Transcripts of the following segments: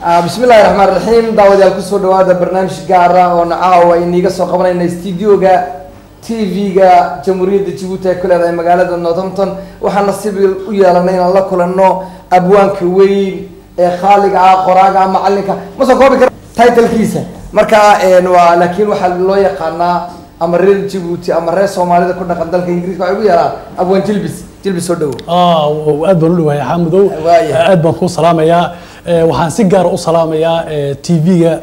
بسم الله الرحمن الرحيم دعوة الكسر دعوة برنامج جارة ونعاو إني قصة قبل إن استديو جا تي في جا جمهورية جيبوتي كل هذا مقالة النظامتن وحنا نصيب ويا الله كل إنه أبوان كوين خالق قراءة معلقة مثلا قبل تايتل كيسة مركا إنه لكن واحد لو يقنا أمرين جيبوتي أمرين سومالي كنا قدام كإنجليز قاعد يلا أبوان تلبس ودو وأدبن له يا حمدو أدبن خو سلام يا waxaan si gaar u salaamayaa TV-ga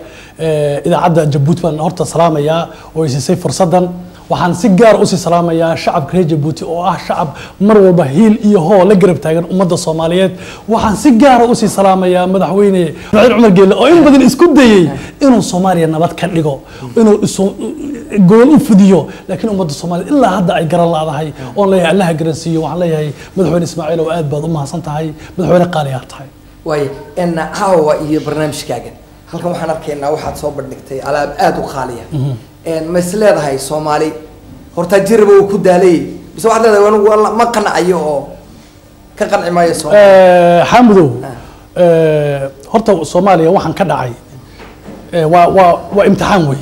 idaacadda Jabuuti baan horta salaamayaa oo isay fursadan waxaan si gaar u salaamayaa shacabka reer Jabuuti oo ah shacab mar walba hiil iyo hoo la garab taagan ummadda Soomaaliyeed waxaan si gaar u salaamayaa madaxweyne Maxamed Cumar Geele oo in badan isku dayay inuu Soomaaliya nabad ka dhigo inuu gool u fidiyo laakiin ummadda Soomaaliyeed ilaa hadda ay garan laadahay oo leeyahay Allah garansiiyo waxaan leeyahay madaxweyne Ismaaciil oo aad baad u mahadsan tahay madaxweyne qaaliyaad tahay واي إن عاوة برنامج كاجن هل كم حنا ركينا واحد صوب نكتي على آد خالية إن مثل هاي صومالي هرت تجربة وكده لي بس واحد هذا والله ما قنع أيوه كقنع ما يسوى حمدو هرت صومالي واحد كدعي وامتحان وي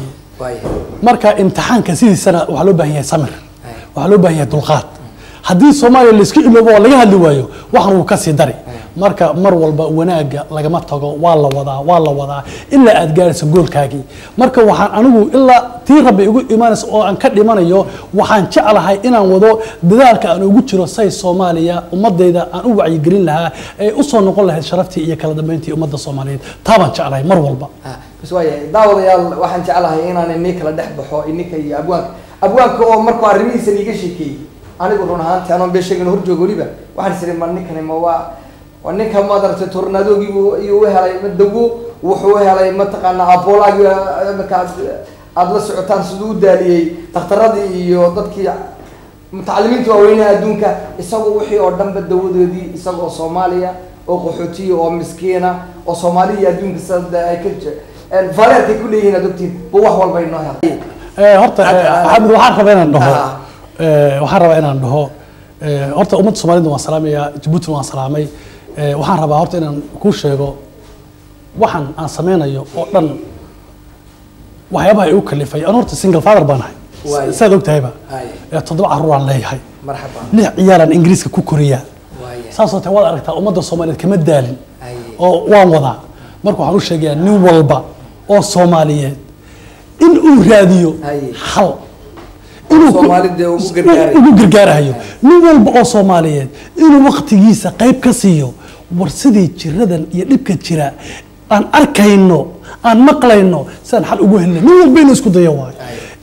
مركا امتحان كثير سنة وحلوبها هي سمر وحلوبها هي دلقات هذه صومالي اللي سكين اللي هو لقاها اللي وايو واحد وكسي دري marka mar walba wanaaga lagama tago waa la wadaa illa aad gaarayso goolkaagi marka waxaan anigu illa tii rabbi igu iimaanayso oo aan ka dhimanayo waxaan jecelahay inaan wado dadaalka aan ugu jiro say Soomaaliya ummadayda aan u wacyi gelin lahaa ee u soo noqon lahayd sharaftii iyo kala dambeyntii ummadda Soomaaliyeed taban jecelahay mar walba bas waayay daawadayaal waxaan jecelahay inaan inii kala dhex baxo ininka iyo abwaanka oo markuu arrimihiisa niga sheekay anigu run ahaantii aan beesheegin hor joogo waliba waxaan siray marnikan ma waa ونك ما درت تورنادو يوهلا مدبو وحوهلا متقنا أبولا مكان أدلس عتان سدود دالي تختردي يوضدك متعلمين توين أدونك يسووا وحي أردن بالدود دي يسووا صوماليا أو قحوتي أو مسكينة أو صوماليا أدونك سد كلش الفرق كله هنا دكتور بوح والبينها هرت حمد وحرف بين النهار وحرف بين النهار هرت أمة الصوماليين والسلامية جبوتي والسلامي waxaan rabaa horta inaan ku sheego waxaan aan sameeyo oo dhan waxyaabaha ay u kalifay aan horta single father baan ahay saad ogtahayba toddoba carruur aan leeyahay marxaba lix ciyaaran ingiriiska ku koriya saasoo tahay waad aragtaa ummadda Soomaaliyeed kama daalin oo waan wadaa marka waxaan u sheegayaa nin walba oo Soomaaliyeed in uu raadiyo hal inuu ugu gargaarayo nin walba oo Soomaaliyeed inuu waqtigiisa qayb ka siiyo warsidii jiradan iyo dhibka jira aan arkayno aan maqlayno san xal ugu helno nin walba inuu isku dayo waay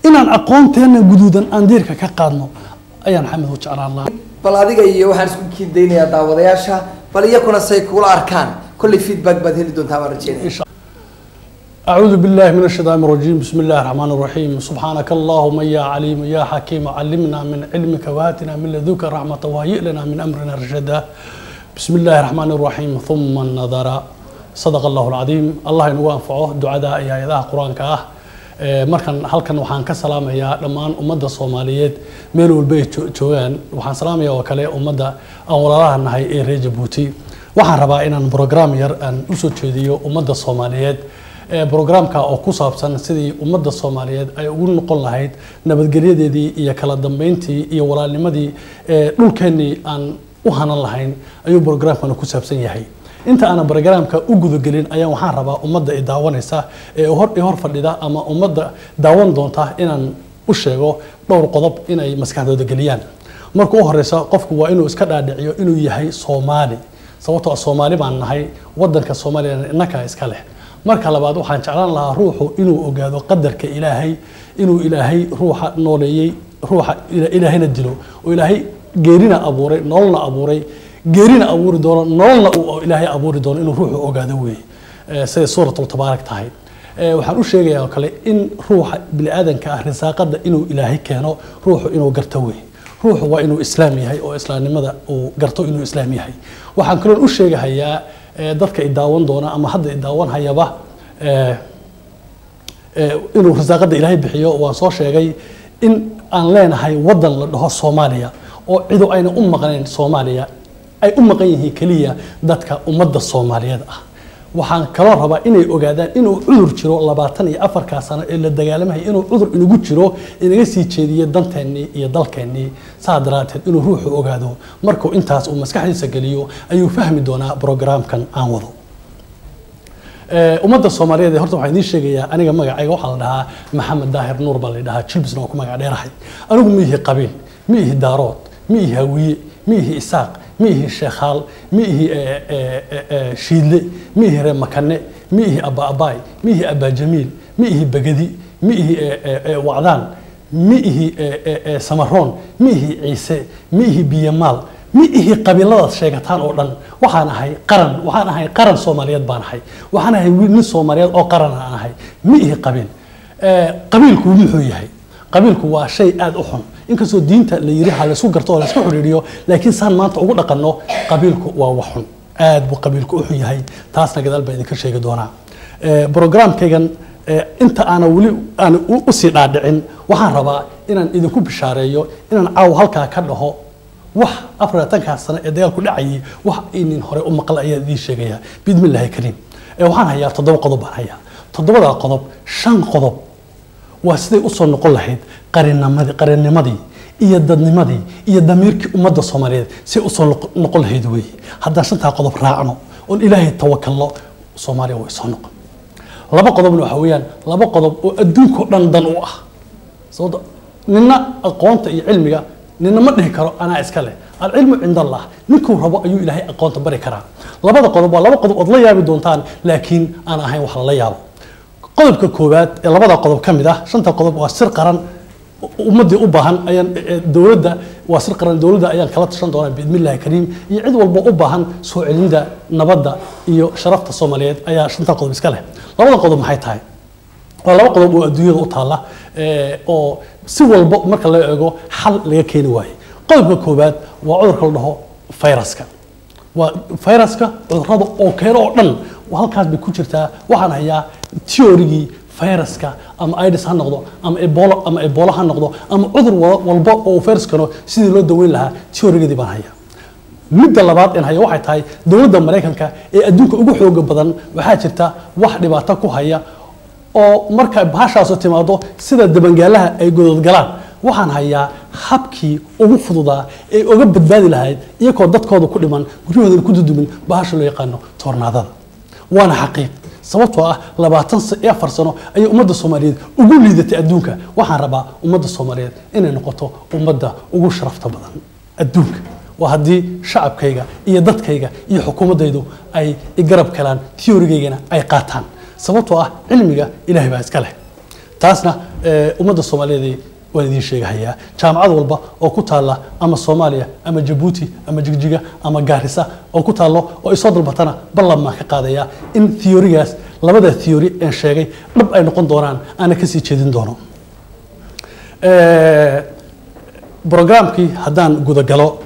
inaan aqoonteena guduudan aan diirka ka qaadno ayaan xamid u jeclaan lahaa bal adiga iyo waxaan isku kiideynayaa daawadayaasha bal iyakuna say kula arkaan kulli feedback baad heli doontaa ma rajeynaa أعوذ بالله من الشيطان الرجيم بسم الله الرحمن الرحيم سبحانك اللهم يا عليم يا حكيم علمنا من علمك وآتنا من لدنك رحمة وهيئ لنا من أمرنا رشدا بسم الله الرحمن الرحيم ثم النظر صدق الله العظيم الله ينفعه دعاء يا إله قرآن كاه markan halkan waxaan ka salaamayaa dhammaan ummadda Soomaaliyeed meel walba ay joogaan waxaan salaamayaa oo kale ummadda aan walaalaha nahay ee reer Jabuuti waxaan rabaa inaan program yar aan u soo jeediyo ummadda Soomaaliyeed programka oo ku saabsan sidii ummadda Soomaaliyeed ay ugu noqon lahayd nabadgelyadeedii iyo kala dambeyntii iyo walaalnimadii dhulkeenii aan u hanan lahayn ayuu programkan ku saabsan yahay inta aan programka u gudagelin ayaan waxaan rabaa ummadda ay daawanaysa ee hor fadhida ama ummadda daawan doonta inaan u sheego dhowr qodob inay maskaxdooda geliyaan marka u horeysa qofku waa inuu iska dhaadhiciyo inuu yahay Soomaali sababtoo Soomaali baan nahay wadanka Soomaaliya innaka iska leh marka labaad waxaan jeclaan lahaa ruuxu inuu ogaado qadarka Ilaahay inuu Ilaahay ruuxa nooleeyay ruuxa Ilaahayna dilo oo Ilaahay geerina abuuray nololna abuuray geerina abuuri doono nololna uu Ilaahay abuuri doono inuu ruuxu ogaado weey sida suuratul tabaarak tahay waxaan u sheegayaa kale in ruuxa bini aadanka ah risaaqada inuu Ilaahay keeno ruuxu inuu garto weey ruuxu waa inuu islaam yahay oo islaamnimada uu garto inuu islaam yahay waxaan kale u sheegayaa dadka ay daawan doona ama hadda ay daawan hayaba inuu risaaqada Ilaahay bixiyo waan soo sheegay in aan leenahay wadan la dhaho Soomaaliya oo ciido ayna u maqneen Soomaaliya ay u maqan yihiin kaliya dadka ummadda Soomaaliyeed ah waxaan kaloo rabaa inay ogaadaan inuu cudur jiro 24 sano ee la dagaalamay inuu cudur inagu jiro inaga sii jeediyo danteennii iyo dalkeennii saadarateed inuu ruuxu ogaado markuu intaas uu maskaxdiisa galiyo ayuu fahmi doonaa programkan aan wado ummadda Soomaaliyeed horta waxaan idin sheegayaa aniga magacayga waxa la dhahaa Maxamed Daahir Nuur baa la dhahaa Chibsna oo ku magac dheerahay anigu miihi qabiil miihi daarood miihi hawiye miihi isaaq miihi sheekhaal miihi shiidle miihi reemakane miihi abaabay miihi abajamiil miihi bagadi miihi wacdaan miihi samaroon miihi ciise miihi biyamaal miihi qabiilada sheegataan oo dhan waxaan ahay qaran Soomaaliyeed baan ahay waxaan ahay wiil Soomaaliyeed oo qaran aan ahay miihi qabiilku muxuu yahay qabiilku waa shay aad u xun inkastoo diinta la yiri hal isku garto oo la isku xiriiriyo laakiin saan maanta ugu dhaqanno qabiilku waa wax xun aad buu qabiilku u xun yahay taasna gadaal baa idinka sheegi doonaa programkaygan inta ana wali aan u sii dhaadhicin waxaan rabaa inaan idinku bishaareeyo inaan caaw halkaa ka dhaho wax 40 sano ee dagaalku dhacayay wax inin hore u maqal ayaa idin sheegaya bidmillaahi kariim waxaan hayaa 7 qodob baan hayaa 7 qodob 5 qodob waa siday u soo noqon lahayd qarannimadii iyo dadnimadii iyo damiirkii ummadda Soomaaliyeed si u soo noqon lahayd weey hadda 5 qodob raacno oo Ilaahay tawakkalno Soomaaliya way soo noqon laba qodobna waxa weeyaan laba qodob oo adduunka dhan u ah sababta nina aqoonta iyo cilmiga nina ma dhihi karo ana iska leh al-ilmu inda Allah ninkuu rabo ayuu Ilaahay aqoonta bari karaa labada qodob waa laba qodob oo la yaabi doontaan laakiin aan ahayn wax la yaabo qodobka koowaad ee labada qodob kamid ah 5 qodob waa sir qaran ummadii u baahan ayaan dawladda waa sir qaran dawladda ayaan kala tashan doonaa bidmillaahi kariim iyo cid walba u baahan soo celinta nabadda iyo sharafta Soomaaliyeed ayaa 5 qodob iska leh labada qodob maxay tahay waa laba qodob oo adduunyada u taala oo si walba marka la eego xal laga keeni waayo qodobka koowaad waa cudurka la dhaho fayraska waa fayraska cudurrada oo keeno oo dhan halkaas bay ku jirtaa waxaan hayaa theory fayraska ama AIDS ha noqdo ama Ebola ha noqdo ama cudur walba oo fayraskano sidii loo daweyn lahaa theory-geedii baan hayaa midda labaad in hayo waxay tahay dawladda Mareykanka ee adduunka ugu xoog badan waxaa jirta wax dhibaato ku haya oo marka bahashaas timaado sida dabangaalaha ay godad galaan waxaan hayaa habkii ugu fududaa ee uga badbaadi lahayd iyagoo dadkooda ku dhiman guryahooda ku dudumin bahasha loo yaqaan tornaadada waana xaqiiq sababtoo ah 24 sano ay ummadda Soomaaliyeed ugu liidatay adduunka waxaan rabaa ummadda Soomaaliyeed inay noqoto ummadda ugu sharafta badan adduunka waa hadii shacabkayga iyo dadkayga iyo xukuumadaydu ay garab kalaan theory-geygana ay qaataan sababtoo ah cilmiga Ilaahay baa iska leh taasna ummadda Soomaaliyeed waan idin sheegayaa jaamacad walba oo ku taala ama Soomaaliya ama Djibouti ama Jigjiga ama Garissa oo ku taalo oo isoo dalbatana ballan ka qaadaya in theory-gaas labada theory ee sheegay dhab ay noqon doonaan ana ka sii jeedin doono programkii haddaan gudagalo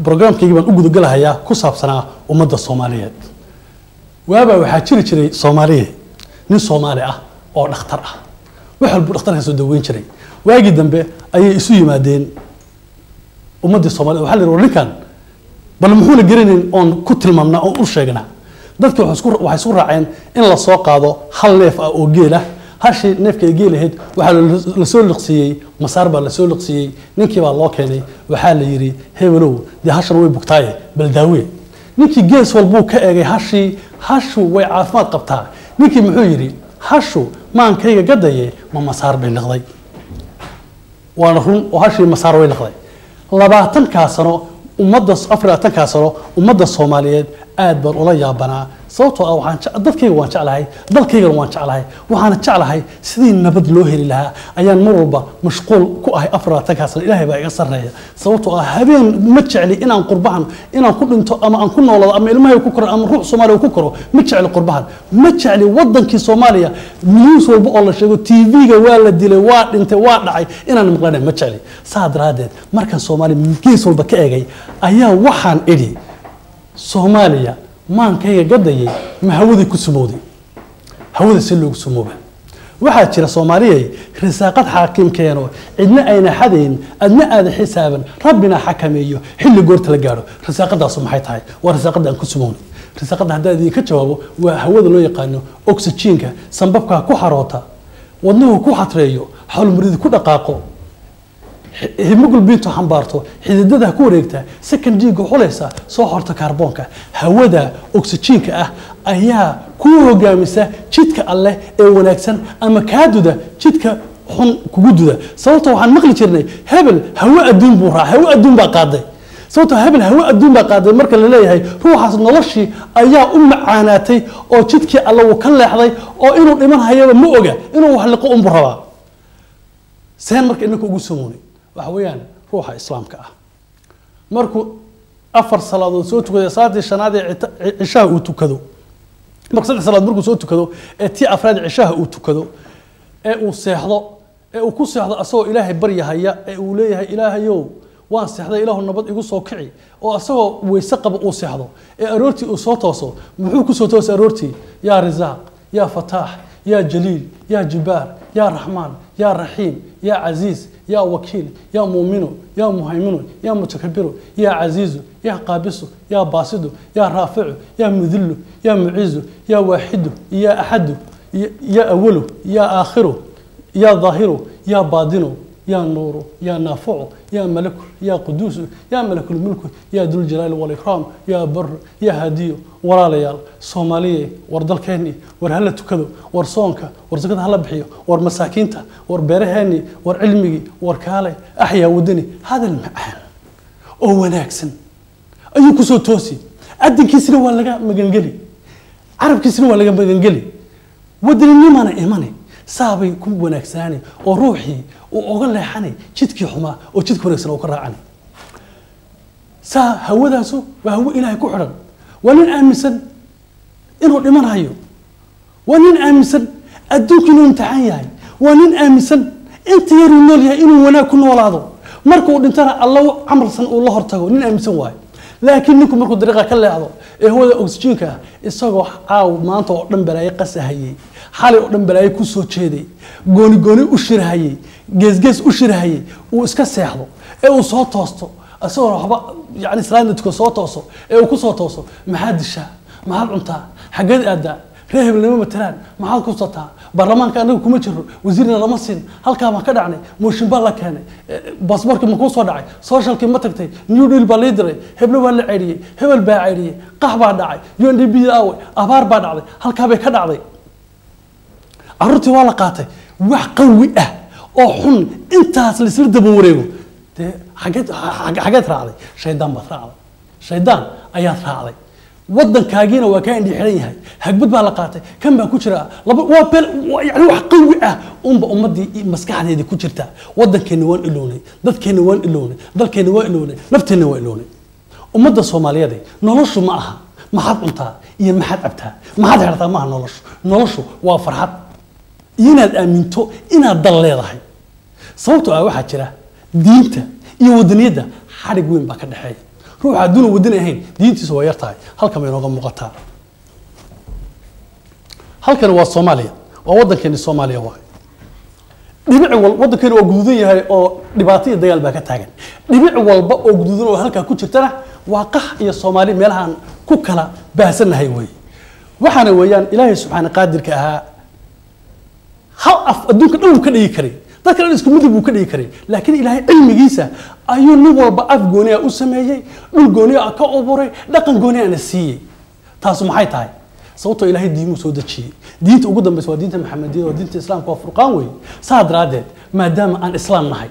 programkii baan u gudagalayaa ku saabsanaa ummadda Soomaaliyeed waaba waxaa jiri jiray Soomaaliye nin Soomaali ah oo dhakhtar ah waxa uu dhakhtarka soo daweyn jiray waagi dambe ayay isu yimaadeen ummadda Soomaaliyeed waxa la yiraahdaa ninkan bal muxuu la garanayn on ku tilmaamna oo u sheegna dadku waxay isku raaceen in la soo qaado hal neef ah oo geel ah hashi neefka geelaheed waxa la soo liqsiyay masaar baa la soo liqsiyay ninkii baa loo keenay waxa la yiri hebelow de hashan way bugtaaye bal daawe ninkii gees walbuu ka eegay hashu way caafimaad qabtaa ninkii muxuu yiri hashu maankayga gadaye ma masaar bay liqday waana run oo hashi masaar way liqday 20 sano ummadda 40 sano ummadda Soomaaliyeed aad baan ula yaabanaa sababtoo ah waxaan dadkayga waan jeclahay dalkayga waan jeclahay waxaan jeclahay sidii nabad loo heli lahaa ayaan mar walba mashquul ku ahay 40 sano Ilaahay baa iga sareeya sababtoo ah habeen ma jecli inaan qurbahan inaan ku dhinto ama aan ku noolaado ama ilmahay ku koro ama ruux Soomaaliya ku koro ma jecli qurbahan ma jecli wadankii Soomaaliya news walba oo la sheego TV-ga waa la dilay waa dhintay waa dhacay inaan maqlaan ma jecli saadaradeed markan Soomaaliya gees walba ka eegay ayaa waxaan idhi Soomaaliya maankayga gadayay ma hawada ku sumowday hawada si loogu sumooba waxaa jira Soomaaliyeey risaaqad xaakimkeeno cidna ayna xadeyn adna aad xisaaban rabbina xakameeyo xilli goorta la gaaro risaaqadaas maxay tahay waa risaaqada aan ku sumownay رزقنا هذا ذي كجوابه وهوذا لو يقانو أكسجينك سنببك كحروتا ودنه كحتريو حول مريض كل دقاقه هيموجل بينتو حنبارتو حددها كوريكتا سكن ديغو خليسا سو خورتا كربونكا هودا اوكسجينكا ايا كو هوغاميسا جيدكا الله ee wanaagsan ama kaadida jidka xun kugu duda sababtoo waxaan maqli jirnay hebel hawo adduun buu raaxay hawo adduun baa qaaday sababtoo hebel hawo adduun baa qaaday marka la leeyahay ruuxaas noloshii ayaa u macaanaatay oo jidkii alla uu ka leexday oo inuu dhiman hayaba ma oga inuu wax liqo u rabaa seen marka inuu ugu soomonay waxweeyaan ruuxa islaamka ah markuu afar salaadood soo tukado salaadii shanaad ee cishaha uu tukado markuu saddex salaad markuu soo tukado ee tii afraad cishaha uu tukado ee uu seexdo ee uu ku seexdo asagoo ilaahay baryahaya ee uu leeyahay ilaahayow waan seexday ilaahu nabad igu soo kici oo asagoo weyse qaba uu seexdo ee aroortii uu soo tooso muxuu ku soo toosay aroortii yaa rizaaq yaa fataax yaa jaliil yaa jibaar yaa raxmaan yaa raxiim yaa casiis يا وكيل يا مؤمن يا مهيمن يا متكبر يا عزيز يا قابس يا باسط يا رافع يا مذل يا معز يا واحد يا أحد يا أول يا آخر يا ظاهر يا باطن يا نور يا نافع يا ملك يا قدوس يا ملك الملك يا ذو الجلال والإكرام يا بر يا هدي ورا ليال صومالية وردل كهني ورهلا تكذو ورصونك ورزقت هلا بحيو ورمساكينته وربرهني ورعلمي وركالي أحيا ودني هذا المعنى أو ناكسن أيوك سو توسي أدن كسر ولا مجنجلي عرب كسر ولا مجنجلي ودني ما أنا إيماني صابي كم وناكساني وروحي وأقول له حني جدك حما وجدك وناكسن وكرعني سا هو ذا سو وهو إلهي كحرا ولن أمسن إنه لمن هيو ولن أمسن أدوك إنه امتحان ياي ولن أمسن أنت يرون نولي إنه ونا كن ولا هذا مركو أنتنا الله عمر سن الله ارتقوا لن أمسن واي لكنكم مركو دريقة كله هذا هو أكسجينك الصجوح أو ما أنت أقدم بلاي قصة هي حالي أقدم بلاي كوسو تشيدي جوني أشر هي جز أشر هي وإسكاس يحضو أو صوت توستو أصور حبا يعني سلاند تكو صوت توصو أو كوسو توصو ما حد الشا ما حد عمتها حاجات أداء رهب لما مثلا ما حد كوسطها برلمان كان كم يجر وزيرنا لمصين هل كان ما كدعني موشن بالله كان باسبورك ما كوسو داعي سوشيال كم تكتي نيو ديل باليدري هبل ولا عيري هبل باعيري قحبة داعي يون دي بي أو أبار بعد هل كان بكدعني عرضي ولا قاتي وح قوي أو حن أنت اللي صير دبوريو حاجات راعي شيطان بثراعي شيطان أيات راعي ودن كاجينا وكان دي حريها هجبت بالقاته كم بكشرة وابل يعني واحد قوي أمدي مسكحة دي كشرتها ودن كنوان إلوني ضد كنوان إلوني ضد كنوان إلوني نفت كنوان إلوني أمد الصومالية دي نلش معها ما حد أنتها ين ما حد أبتها ما حد هرتها معها نلش وفرحت يناد أمينتو إنا ضل يضحي صوته واحد كره دينته يودنيده حرق وين بكر دحي روح عدون ودني هين دينتي سو يرتاي halka ma inooga muuqataa halkan waa Soomaaliya waa wadankeena Soomaaliya waa dhibic walba wadankeena waa gududan yahay oo dhibaato iyo dagaal baa ka taagan dhibic walba oo gududan oo halka ku jirtana waa qax iyo Soomaali meelahan ku kala baahsanahay way waxaana weeyaan Ilaahay subhanahu qaadirka ahaa hal af adduunka dhan ka dhigi karay dadka dhan isku mid buu ka dhigi karay laakiin Ilaahay cilmigiisa ayuu nin walba af gooni ah u sameeyay dhul gooni ah ka abuuray dhaqan gooni ah siiyay taas maxay tahay sababtoo Ilaahay diimu soo dajiyay diinta ugu dambaysa waa diinta Maxamediyada waa diinta Islaamka waa furqaan weey saadaradeed maadaama aan islaam nahay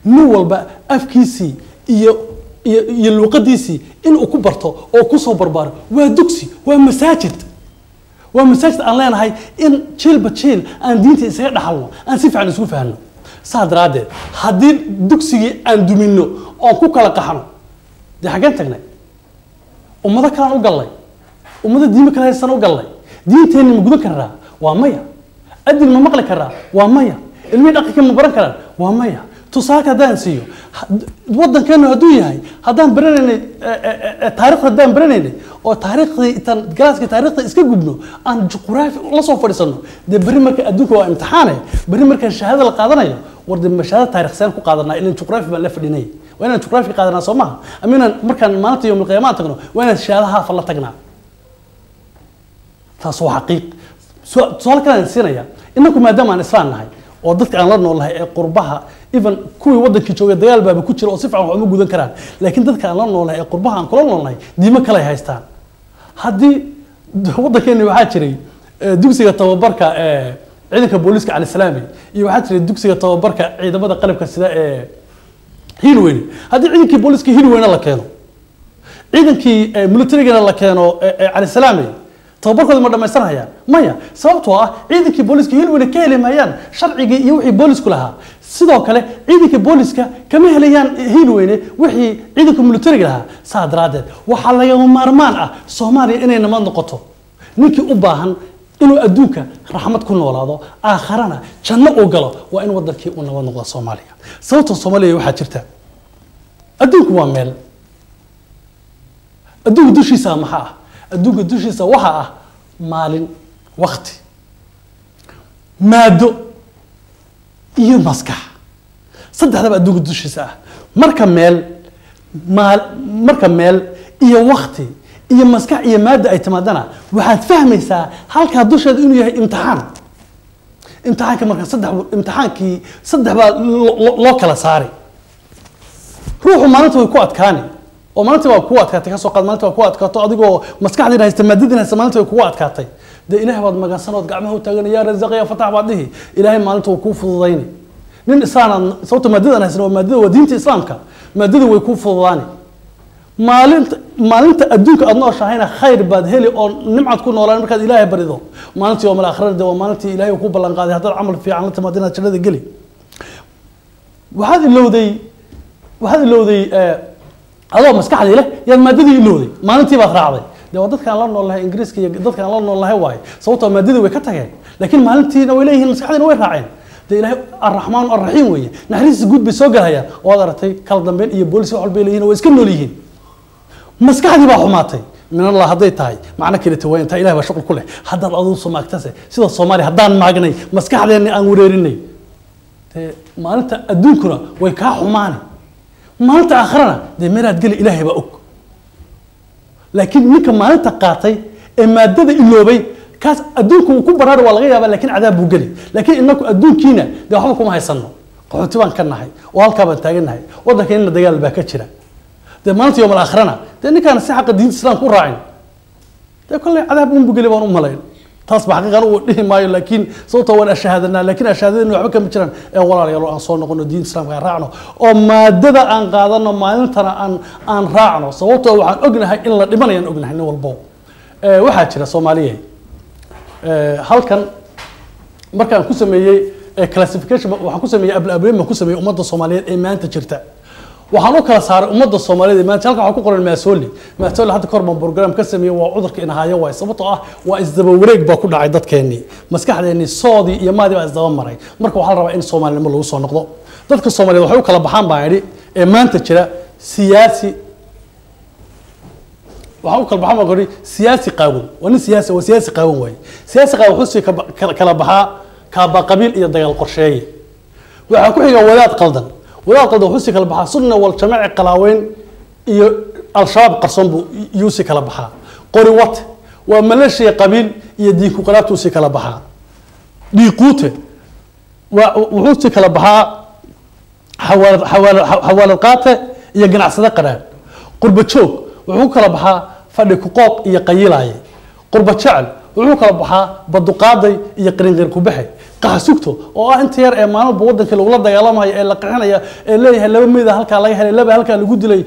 nin walba afkiisi iyo luqadiisi in uu ku barto oo ku soo barbaaro waa dugsi waa masaajid aan leenahay in jilba jil aan diinta isaga dhaxalno aan si fiican isku fahanno saadaradeed haddii dugsigii aan dumino oo ku kala qaxno de xagan tagnay ummada kale u galay ummada diimo kale aysan u galay diinteena ma gudan karaa waa maya adil ma maqli karaa waa maya ilmi dhaqanka ma baran karaa waa maya tusaaka hadaan siiyo wadankeena haduu yahay hadaan baranay taariikhda hadaan baranay oo taariikhdii tan galaaska taariikhda iska gubno aan juqraafi la soo fadhiisano de bari marka adduunka waa imtixaan bari marka shahaado la qaadanayo warda mashaahada taariikhsan ku qaadanaa ilaa juqraafi baan la fadhinay waa inaan juqraafi qaadanaa Soomaa amina markaan maalinta yawm qiyaamaha tagno waa inaan shahaadaha fal la tagnaa taas waa xaqiiq su'aal kale aan siinaya inaku maadaama aan islaan nahay oo dadka aan la noolahay ee qurbaha even kuwii wadankii joogay dagaal baaba ku jira oo si fiican wax uma gudan karaan laakiin dadka aan la noolahay ee qurbaha aan kula noolnahay diimo kale haystaan haddii wadankeena waxaa jiray dugsiga tababarka ciidanka booliska cali salaami iyo waxaa jiray dugsiga tababarka ciidamada qalabka sida hiilweyne haddii ciidankii booliska hiilweyne la keeno ciidankii militarigana la keeno cali salaami tababarkooda ma dhamaysanayaan maya sababtoo ah ciidankii booliska hiilweyne ka heli maayaan sharcigii iyo wixii boolisku lahaa sidoo kale ciidankii booliska kama helayaan hiilweyne wixii ciidanka militariga lahaa saa daraadeed waxaa lagama maarmaan ah Soomaaliya inay nabad noqoto ninkii u baahan inuu adduunka raxmad ku noolaado aakharana janno u galo waa in wadankii uu nabad noqdo Soomaaliya sababtoo Soomaaliya waxaa jirta adduunku waa meel adduunka dushiisa maxaa ah adduunka dushiisa waxa ah maalin waqti maado iyo maskax saddexdaba adduunka dushiisa ah marka meel iyo waqti iyo maskax iyo maado ay timaadana waxaad fahmaysaa halka dusheeda inuu yahay imtixaanka marka saddex baa loo kala saaray ruuxu maalinta way ku adkaani oo maalinta waa ku adkaatay ka soo qaad maalinta waa ku adkaato adigoo maskaxdina haysta maadadina haysta maalinta way ku adkaatay de ilaahay baad magansanood gacmaha u taagan yaa razaaq ya fatax baadihi ilaahay maalinta uu ku fududayni nin islaan sababta maadadan haysan oo maadada waa diinta islaamka maadada way ku fududaani maalinta adduunka aad nooshahayna khayr baad heli oo nimcad ku noolaan markaad ilaahay barido maalintii yawmal aakhirada waa maalintii ilaahay ku ballan qaaday hadda amal fiican la timaadina jannada gali waxaad ilowday adoo maskaxdii leh yaad maadadii ilowday maalintii baad raacday de waa dadkaan la noolahay ingiriiska iyo dadkaan la noolahay waaye sababtoo maadadii way ka tageen laakiin maalintiina way leeyihiin maskaxdiina way raaceen de ilaahay arraxmaan arraxiim weeye naxariis guud bay soo galayaan oo aad aragtay kala dambeyn iyo boolis wax walba leeyihiin oo iska nool yihiin maskaxdii baa xumaatay min allah hadday tahay macna kale tawayn ta ilaahay baa shaqo ku leh haddaad aduu Soomaagtase sida Soomaali haddaan maagnay maskaxdeena aan wareerinay maalinta adduunkuna way ka xumaanay maalinta aakhirana de meeraad gali ilaahay baa og laakiin ninka maalinta qaatay ee maadada iloobay kaas adduunku ku baraar waa laga yaabaa laakiin cadaab buu gali laakiin inaku adduunkiina de waxba kuma haysano qaxooti baan ka nahay oo halka baan taaganahay wadankeena dagaal baa ka jira de maalinta yawmal aakhirana de ninkaan si xaq diinta islaamka u raacin de kulli cadaab buu gali baan u malayn taas ba xaqiiqan uu dhihi maayo laakiin sababta waan ashahadana laakiin ashahadana waxba kama jiraan ee walaalayaal aan soo noqono diinta islaamka aan raacno oo maadada aan qaadano maalintana aan raacno sababtoo waxaan ognahay in la dhimanayaan ognahay nin walbo waxaa jira Soomaaliyeed halkan markaan ku sameeyay classification waxaan ku sameeyay ablaabreem ku sameeyay ummadda Soomaaliyeed ee maanta jirta waxaan u kala saaray ummadda Soomaaliyeed maanta halka waxa ku qoran maasoli hadda korban program ka sameeyay waa cudurka in haayo way sababtoo ah waa isdaba wareeg baa ku dhacay dadkeenii maskaxdeeni soodi iyo maadi baa isdaba maray marka waxaa la rabaa in Soomaalnimo lagu soo noqdo dadka Soomaaliyeed waxay u kala baxaan baa yiri ee maanta jira siyaasi waxaa u kala baxaan baa yiri siyaasi qaawan waa siyaasi qaawan way siyaasi qaawan wuxuu kala baxaa kaaba qabiil iyo dagaal qorsheeye waxa ku xiga wadaad qaldan wuxuu kala baxaa sunna wal jamaaci qalaaweyn iyo al-shabaab qarsoon buu yuusi kala baxaa qori wat waa maleeshiya qabiil iyo diinku qalaabtu si kala baxaa dhiiquute wuxuu kala baxaa xawaalad qaate iyo ganacsade qaraar qurba joog wuxuu kala baxaa fadhi ku qoob iyo qayilaaye qurba jecel wuxuu kala baxaa baduqaaday iyo qarinqir ku baxay qaxsugto oo ah inta yar ee maalmo wadanka lagu la dagaalamayo ee la qixinaya ee leeyahay laba meeda halka laga helay laba halka lagu dilay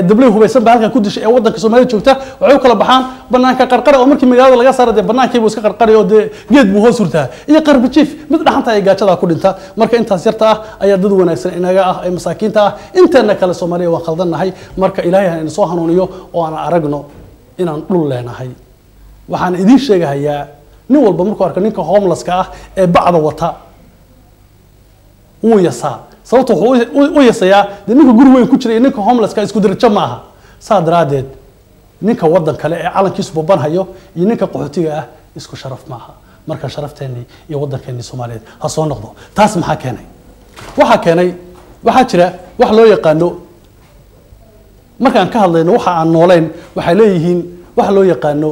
dablay hubaysan baa halka ku dishay ee wadanka Soomaaliya joogta waxay kala baxaan banaanka qarqar oo markii magaalada laga saaray banaanka buu iska qarqaray oo geed buu hoos urtaa iyo qarbi jiif mid dhaxanta ay gaajada ku dhinta marka intaas yarta ah ayaa dad wanaagsan inaga ah ay masaakiinta ah inteena kale Soomaaliya waa khaldanahay marka Ilaahay in soo hanuuniyo oo aan aragno inaan dhul leenahay waxaan idin sheegayaa nin walba markuu arko ninka homeless-ka ah ee bacda wata uu yasaa sababtoo uu yasayaa ninka guri weyn ku jira ninka homeless-ka isku darajo ma aha saadaradeed ninka wadan kale ee calankiisu babanhayo iyo ninka qaxootiga ah isku sharaf ma aha marka sharafteeni iyo wadankeeni Soomaaliyeed ha soo noqdo taas maxaa keenay waxa jira wax loo yaqaano markaan ka hadlayno waxa aan nooleyn waxa leeyihiin wax loo yaqaano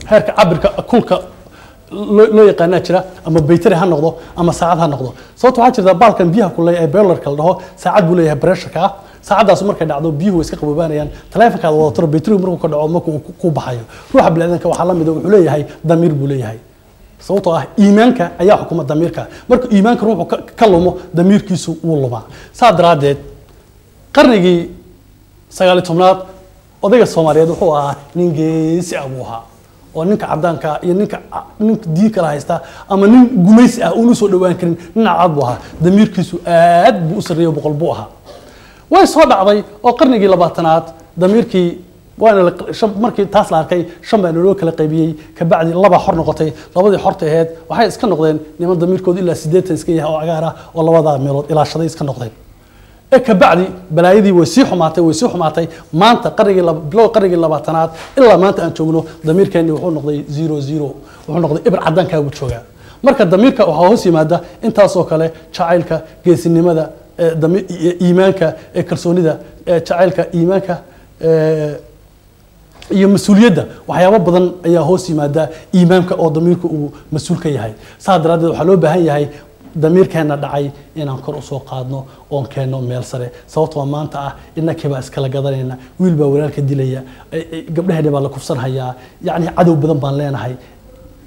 heerka cabirka kulka loo yaqaanaa jira ama baytari ha noqdo ama saacad ha noqdo sababtoo waxaa jirta baalkan biyaha kulay ee boilerka la dhaho saacad buu leeyahay pressure-ka saacadaas markay dhacdo biyuhu way iska qaboobaanayaan taleefankaada wadato baytarigu markuu ka dhaco markuu ku baxayo ruuxa bini'aadanka waxaa la mid ah wuxuu leeyahay damiir buu leeyahay sababtoo ah iimaanka ayaa xukuma damiirka marka iimaanka ruuxu ka lumo damiirkiisu wuu lumaa saa daraaddeed qarnigii 19aad odayga Soomaaliyeed wuxuu ahaa nin geesi ah buu ahaa oo ninka cadaanka iyo ninka diin kala haysta ama nin gumaysi ah uu soo dhawaan karin nin cad buu ahaa damiirkiisu aad buu u sareeyo boqol buu ahaa way soo dhacday oo qarnigii 20aad damiirkii waana markii taas la arkay shan baa loo kala qaybiyay ka bacdi laba xor noqotay labadii xorta ahayd waxay iska noqdeen niman damiirkooda ilaa 80 iska yahay oo cagaar ah oo labada meelood ilaashaday iska noqdeen ka bacdi balaayadii way sii xumaatay maanta qarnigii 20aad ilaa maanta aan joogno damiirkeeni wuxuu noqday 00 wuxuu noqday ibr cadaanka uu joogaa marka damiirka waxa hoos yimaada intaas oo kale jacaylka geesinimada iimaanka kalsoonida jacaylka iimaanka iyo mas'uuliyadda waxyaabo badan ayaa hoos yimaada iimaanka oo damiirku uu mas'uul ka yahay saadaradeed waxa loo baahan yahay damiirkeena dhacay inaan kor u soo qaadno oo keeno meel sare sababtoo maanta ah innakiiba iskala gadanayna wiil baa walaalka dilaya gabdhaheena baa la kufsanhayaa yacni cadow badan baan leenahay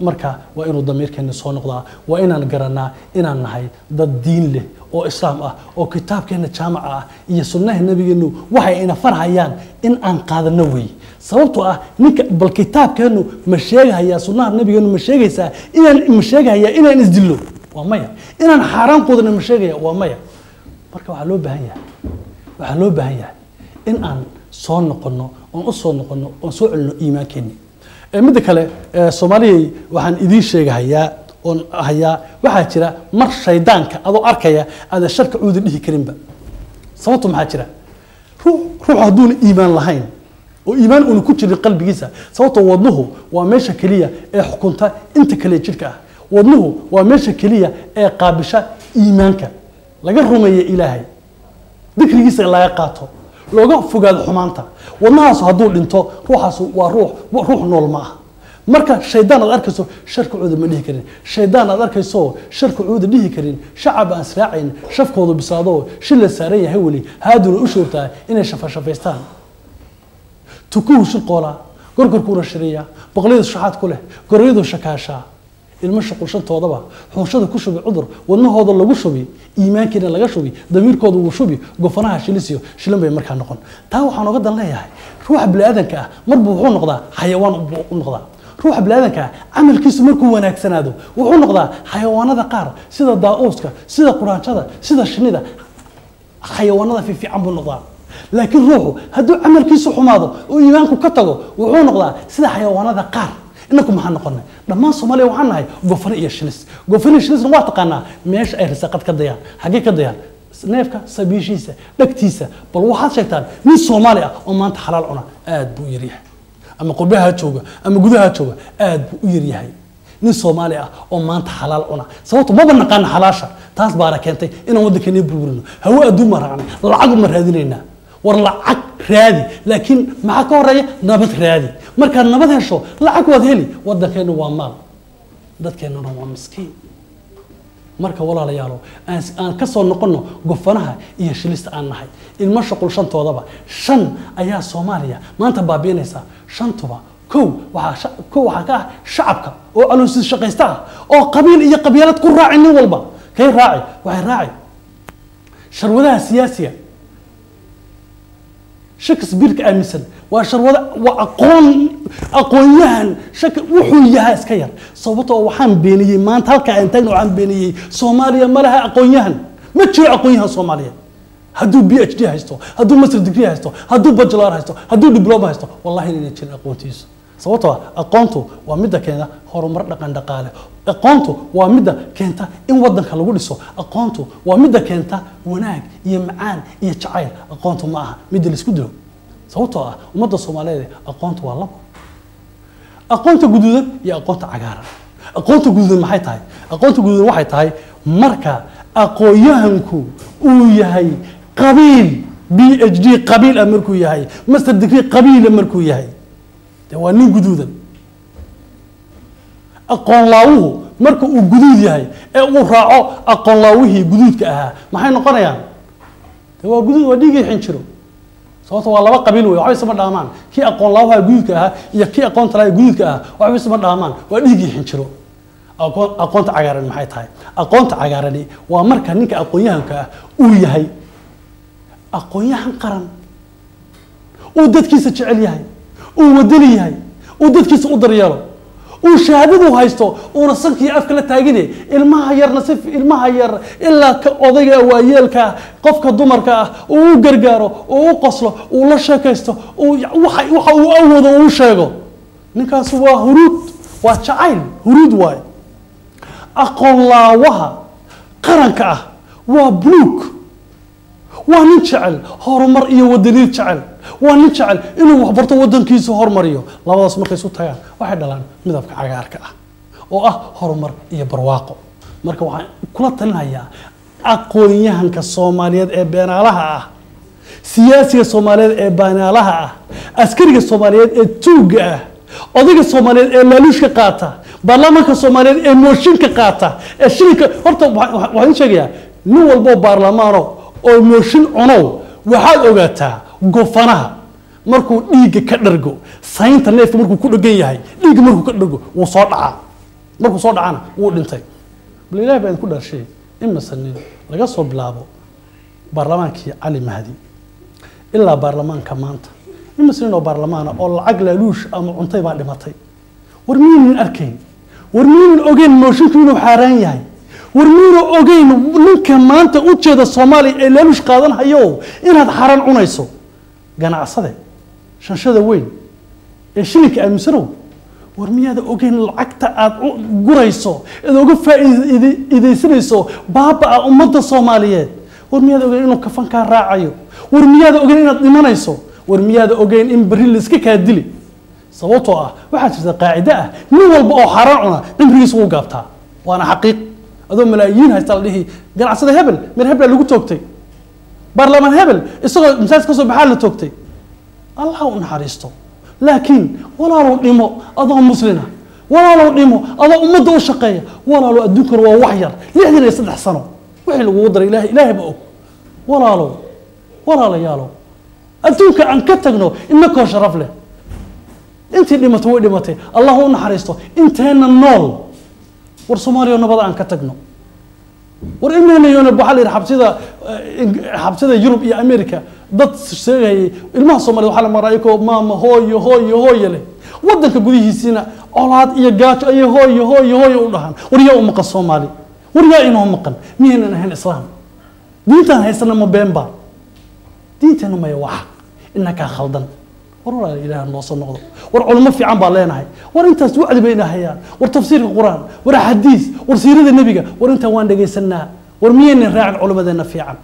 marka waa inuu damiirkeena soo noqdaa waa inaan garanaa inaan nahay dad diin leh oo islaam ah oo kitaabkeena jaamaca ah iyo sunnaha nabigeenu waxay ina farhayaan in aan qaadano way sababtoo ah ninka bal kitaabkeenu ma sheegaya sunnaha nabigeenu ma sheegaysaa inaan isdillo waa maya inaan xaraan qodna ma sheegaya waa maya marka waxa loo baahan yahay in aan soo noqono oo soo celino iimaankeena mid kale Soomaaliyeey waxaan idin sheegayaa oo waxaa jira mar shaydaanka adoo arkaya aad sharka cuud dhihi karinba sababtu maxaa jira ruux hadduu iimaan lahayn oo iimaan uu ku jiro qalbigiisa sababtoo wadnuhu waa meesha kaliya ee xukunta inta kale jirka ah wadnuhu waa meesha kaliya ee qaabisha iimaanka laga rumeeyo Ilaahay dikrigiisa laga qaato looga fogaado xumaanta wadnahaas hadduu dhinto ruuxaas waa ruux nool ma aha marka shaydaan aad arkayso sharka cuud ma dhihi karin shaydaan aad arkayso sharka cuud dhihi karin shacab aan israaciin shafkoodu bisaado shil la saaran yahay wali haaduna u shoogtaa inay shafaystaan tukuhu shaqoola gorgorkuna shiriya boqoleedu shaxaad ku leh gorayadu shakaasha ilmo shaqulshantoodaba xuushada ku shubi cudur wadnahooda lagu shubi iimaankiina laga shubi damiirkooda uu shubi gofanaha shilisiyo shilan bay markaa noqon taa waxaan uga dan leeyahay ruuxa bini'aadanka ah marba wuxuu noqdaa xayawaan u noqdaa ruuxa bini'aadanka ah camalkiisu markuu wanaagsanaado wuxuu noqdaa xayawaanada qaar sida daa'uuska sida quraanjada sida shinida xayawaanada fiican buu noqdaa laakiin ruuxu hadduu camalkiisu xumaado oo iimaanku ka tago wuxuu noqdaa sida xayawaanada qaar إنكم هنقولنا لما صومالي وحنا هاي قفنا يشلس نوات قنا ماش أي رزقات كديان حاجة كديان نافكا سبيشيسة دكتيسة بل واحد شيطان من صوماليا وما أنت حلال عنا آد بو يريح أما قربها تشوجا أما جودها تشوجا آد بو يريح من صوماليا وما أنت حلال عنا صوت ما بنقان حلاشة تاس باركنتي إنه ودك نبرونه هو أدوم مرعنا العقل مرهديننا واللعق رادي لكن معك ورية نبت رادي مركان نبت هالشو لعق وذهلي وده كانوا ومال ده كانوا نوع مسكين مركا ولا ليالو أنا كسر نقولنا قفناها إيه شلست أنا هاي المشرق والشن توضبا شن أيها سوماليا ما أنت بابينيسا شن توبا كو وحكا شعبك أو ألوس الشقيستا أو قبيل إيه قبيلة كل راعي نولبا كي راعي وهي راعي شرودها سياسية شكسبيرك أمسن وشرودا وأقويان شك وحويها إسكير صوته وحن بيني ما أنت هلك أنتين وحن بيني صوماليا ما لها أقويان ما تشوي أقويها صوماليا هدو PhD هايستو هدو ماستر ديجري هايستو هدو باتشلر هايستو هدو دبلومة هايستو والله إني تشيل أقوتيس صوته أقونتو ومدة كذا هرمر لقن دقالة أقونتو ومدة كنتا إن ودن خلوا لسه أقونتو ومدة كنتا وناك يمعان يتشعير أقونتو معها مدة الاسكودلو صوته ومدة الصومالية أقونتو والله أقونتو جدودة يا أقونتو عجارة أقونتو جدودة ما حيتهاي أقونتو جدودة واحد هاي مركا أقويانكو وياهي قبيل PhD قبيل أمركو ياهي ماستر ديجري قبيل أمركو ياهي توانين جدودا aqoon laawuhu marka uu guduud yahay ee uu raaco aqoon laawihii guduudka ahaa maxay noqonayaan waa guduud waa dhiigay xinjiro sababtoo waa laba qabiil weey waxay isma dhaamaan kii aqoon laawha guduudka ahaa iyo kii aqoon talay guduudka ahaa waxay isma dhaamaan waa dhiigay xinjiro aqoonta cagaaran maxay tahay aqoonta cagaarani waa marka ninka aqoonyahanka ah uu yahay aqoonyahan qaran uu dadkiisa jecel yahay uu wadani yahay uu dadkiisa u daryeelo uu shahaadadu haysto uuna sankii afka la taagine ilmaha yarna si ilmaha yar ilaa ka odayga waayeelka qofka dumarka ah uu gargaaro uu qoslo uu la sheekaysto waxa uu awoodo uu sheego ninkaas waa huruud waa jacayl huruud waay aqoon laawaha qaranka ah waa buluug waa nin jecel horumar iyo wadani jecel waa nin jecel inuu waxbarto wadankiisa horumariyo labadaas markay isu tagaan waxay dhalaan midabka cagaarka ah oo ah horumar iyo barwaaqo marka waxaan kula talinayaa aqoonyahanka Soomaaliyeed ee beenaalaha ah siyaasiga Soomaaliyeed ee beenaalaha ah askariga Soomaaliyeed ee tuuga ah odayga Soomaaliyeed ee laaluushka qaata baarlamaanka Soomaaliyeed ee mooshinka qaata ee shirka horta waxaan sheegayaa nin walbo baarlamaano oo mooshin cunow waxaad ogaataa gofanaha markuu dhiiga ka dhargo saynta neefka markuu ku dhagan yahay dhiiga markuu ka dhargo wuu soo dhacaa markuu soo dhacana wuu dhintay bal ilaahay baan ku dharshay in masanin laga soo bilaabo baarlamaankii Cali Mahdi ilaa baarlamaanka maanta in masanin oo baarlamaana oo lacag laaluush ama cuntay baa dhimatay war miin arkayn war miin ogeyn mooshinka inuu xaraan yahay war miin ogeyn ninka maanta u jeeda Soomaaliya ee laaluush qaadan hayo inaad xaraan cunayso ganacsade shanshada weyn ee shilinka aamisanow war miyaada ogeyn lacagta aad gurayso ee uga faa'iideysanayso baaba ummadda Soomaaliyeed war miyaada ogeyn inuu kafanka raacayo war miyaada ogeyn inaad dhimanayso war miyaada ogeyn in bari la iska ka dili sababtoo ah waxa jirta qaacida ah nin walba oo xaraan cuna cimrigiisa uu gaabtaa waana xaqiiq adoo malaayiin haysta la dhihi ganacsade hebel mir hebel lagu toogtay baarlamaan hebel isagoo misaas ka soo baxaa la toogtay Allah u naxariisto laakiin walaalow dhimo adoo muslina walaalow dhimo adoo ummadda u shaqeeya walaalow adduunkan waa wax yar 63 sano wixii lagu daray ilaahay ba og walaalayaalow adduunka aan ka tagno innakoo sharaf leh intii dhimato way dhimatay Allah u naxariisto inteena nool war Soomaaliya nabad aan ka tagno war imeena yoona baxal xabsida Yurub iyo America dad sheegay ilmaha Soomaaliya waxa la maraayko maama hooyo leh wadanka gudihiisina colaad iyo gaajo ay hooyo u dhahan war yaa u maqan Soomaali war yaa inoo maqan miyaynan ahayn islaam diintan haysana ma beenba diintana ma wax innaka khaldan war ilaahay noo soo noqdo war culimo fiican baa leenahay war intaas wacdi bayna hayaan war tafsiirka quraan war xadiis war siirada nabiga war inta waan dhageysanaa war miyayna raacin culimadeena fiican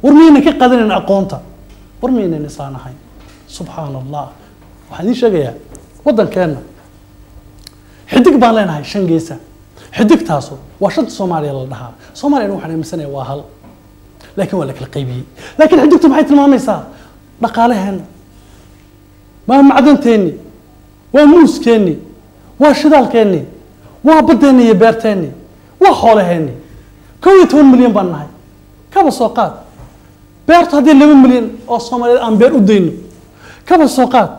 war miyayna ka qadanayna aqoonta war miyayna nisaanahay subhanallah waxaan idin sheegayaa wadankeena xidig baan leenahay shan geesa xidigtaasu waa shanta Soomaaliya la dhahaa Soomaaliya waxaan aaminsanay waa hal laakiin waa la kala qaybiyay laakiin xidigtu maxay tilmaamaysaa dhaqaalaheena ما معدنتني وموسكني وشدالكني وبدني يبرتني وحولهني كويت 1 مليون بناي كبا سوقات بيرت هذه 2 مليون او Soomaaliyeed aan beer u deyno kaba sooqaad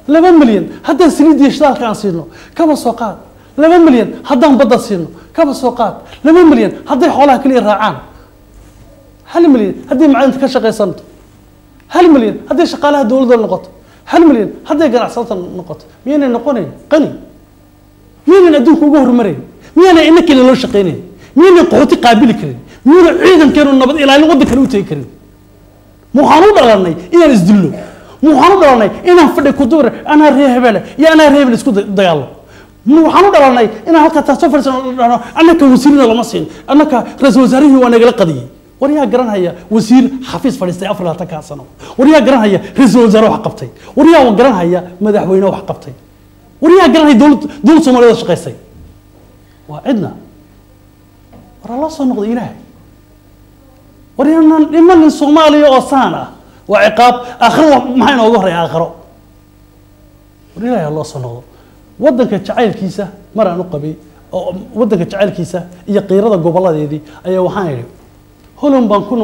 2 مليون haddaan saliid shidaalka aan siino kaba sooqaad 2 مليون haddaan badda siino kaba sooqaad 2 مليون hadday xoolaha kaliya raacaan 1 مليون haddii macdanta ka shaqeysanto 1 مليون haddii shaqaalaha dawladda noqoto 1 مليون هذا يقرأ صوتا نقط مين نقولين قني مين ندوك وجوه مرين مين إنك اللي لو شقينين مين قوتي قابل كرين مين عيدا كانوا النبض إلى اللي ودك الوتي كرين مو حنود على إنا نزدلو مو حنود على إنا فدي كدور أنا ريهبله يا أنا ريهبل سكود ضيالله مو حنود على إنا هلك تصفر أنا كوزير ولا مصين أنا كرئيس وزراء وأنا قل قضية وريا جران هيا وزير حفيظ فلسطين أفراد تكاسنه وريا جران هيا رئيس وزراء وحقبتي وريا جران هيا مدحوينه وحقبتي وريا جران هيا دول سوماليا شقيسي وعدنا ورا الله صنع إلهي وريا لمن الصومالي أصانا وعقاب آخر ما هي نظهر يا آخره وريا الله صنع waddanka jacaylkiisa mar aan u qabay oo waddanka jacaylkiisa iyo qiirada goboladeedii ayaa waxaan idhi Holland baan ku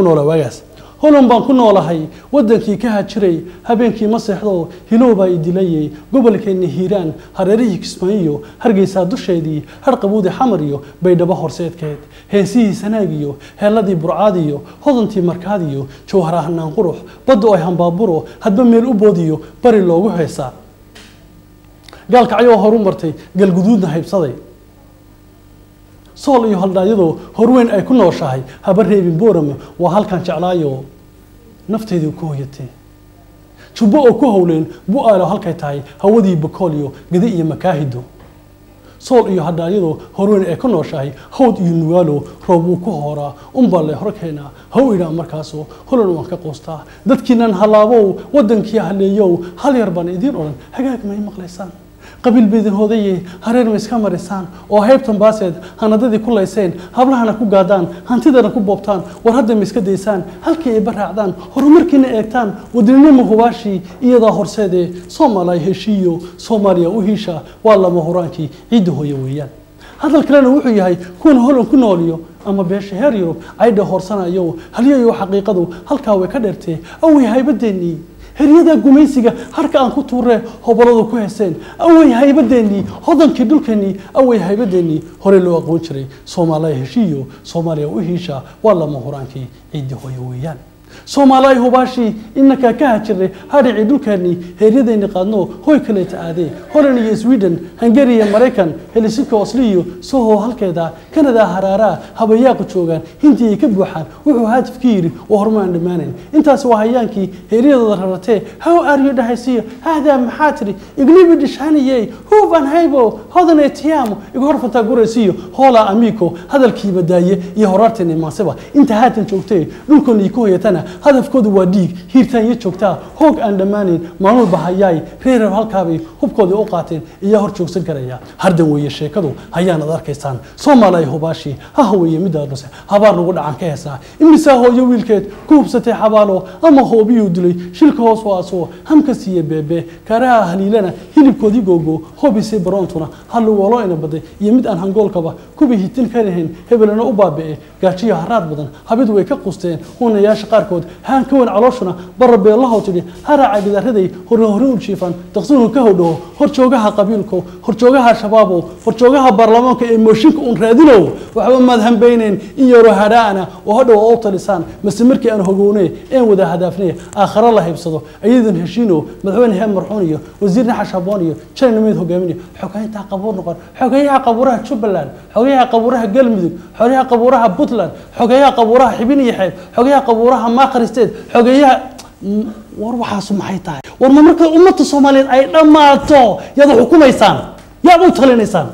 noolaa waagaas Holland baan ku noolahay waddankii ka hajiray habeenkii ma seexdo hilowba ay dilayay gobolkeena Hiiraan hareerihii Kismaayo Hargeysa dusheedii har qabuudi xamar iyo baydhabo horseedkeed heesihii sanaagiyo heeladii burcaadiyo hodantii markaadiyo jawharahanaan qurux baddo ay hambaaburo hadba meel u boodiyo bari loogu heesaa gaalka ayuu horu martay galguduudna haybsaday sool iyo haldhaayado horweyn ay ku nooshahay haba reebin boorame waa halkan jeclaayo nafteedu ku hoyatay jubbo oo ku howleen bu'aalo halkay tahay hawadii bakooliyo gadi iyo makaahido sool iyo haldhaayado horweyn ay ku nooshahay hawd iyo nugaalo roob uu ku horaa unbale horkeena haw ila markaasoo Holland waan ka qoostaa dadkiinan halaabow waddankii haleeyow hal yar baan idin oran hagaag ma maqlaysaan qabiil beedin hoodaye hareer ma iska marisaan oo heybtan baaseed hanadadii ku leyseen hablahana ku gaadaan hantidana ku boobtaan war hadda ma iska deysaan halkii ay baraacdaan horumarkiina eegtaan wadannimo hubaashi iyada horseede Soomaaliya heshiiyo Soomaaliya u hiisha waa lama horaankii ciid hooyo weeyaan hadal kalena wuxuu yahay kuwan Holland ku nooliyo ama beesha heer Yurub ay dhahorsanayo haliyo xaqiiqadu halka way ka dheertay away haybadeeni هريدا جميسيجا حركة أن كتورة هبلادو كويسين أوي هيبدني هذا كدولكني أوي هيبدني هريلو أقولشري سومالي هشيو سومالي وهيشا والله مهرانكي عيد هويويان سومالي هباشي إنك كهتشري هذا عيدولكني هريدا نقانو هوي كليت عادي هولني سويدن هنغاريا أمريكان هلسيكو أصليو سوهو هالكذا كندا هرارا هبياقو تشوغان هنتي كبوحان وحو هاد فكيري وهرمان دمانين انت سواهيانكي هريدا ضررتي هاو اريو دهيسيو هذا محاتري اقليبي دشانيي هو فان هايبو هذا نيتيامو يقول فتا قريسيو هولا أميكو هذا الكيبة داية يهورارتني ماسبا انت هاتن شوكتي لنكو نيكو يتنا هذا فكود واديك هيرتان يتشوكتا هوك اندمانين مانول بحياي رير هالكابي هبكودي اوقاتين يهور شوكسن كريا هردن ويا شيكدو هيانا داركيسان سومالاي هوباشي ها هو يمدارس هبار نقول عن كيسا امسا هو يويلكيد كوبستي حبالو اما هو بيو دلي شيلكو هوس واسو هم كسيه بيبي كراها هليلنا هيلبكودي غوغو هو بيسي برونتونا هلو ولو انا بدي يمد ان هانغولكبا كوبي هيتين كارهين هبلنا u baabi'ay gaajiyo haraad badan habid way ka qusteen hoonayaasha qaarkood haan ka wan calooshuna barbe Allah oo tidhi haraaca gidaraday hore u jiifan taqsuunu ka hodho horjoogaha qabiilko horjoogaha shabaabo horjoogaha baarlamaanka ee mooshinka un raadino waxba madhan beyneen iyo rohadaana oo hadhow oo talisan masmarkii aan hogoonay ee wada hadaafnay aakhira la haybsado ayadan heshiino madaxweynaha marxuun iyo wasiirna xashaboon iyo jeenimid hogaaminay xogaynta qabuur noqon xogayaha qabuuraha Jubbaland xogayaha qabuuraha Galmudug xogayaha qabuuraha Puntland xogayaha qabuuraha Xibin iyo Xeeb xogayaha qabuuraha Maqristeed xogayaha war waxa sumaxay tahay war marka ummadda Soomaaliyeed ay dhamaato yada xukumaysaan yaad u talinaysaan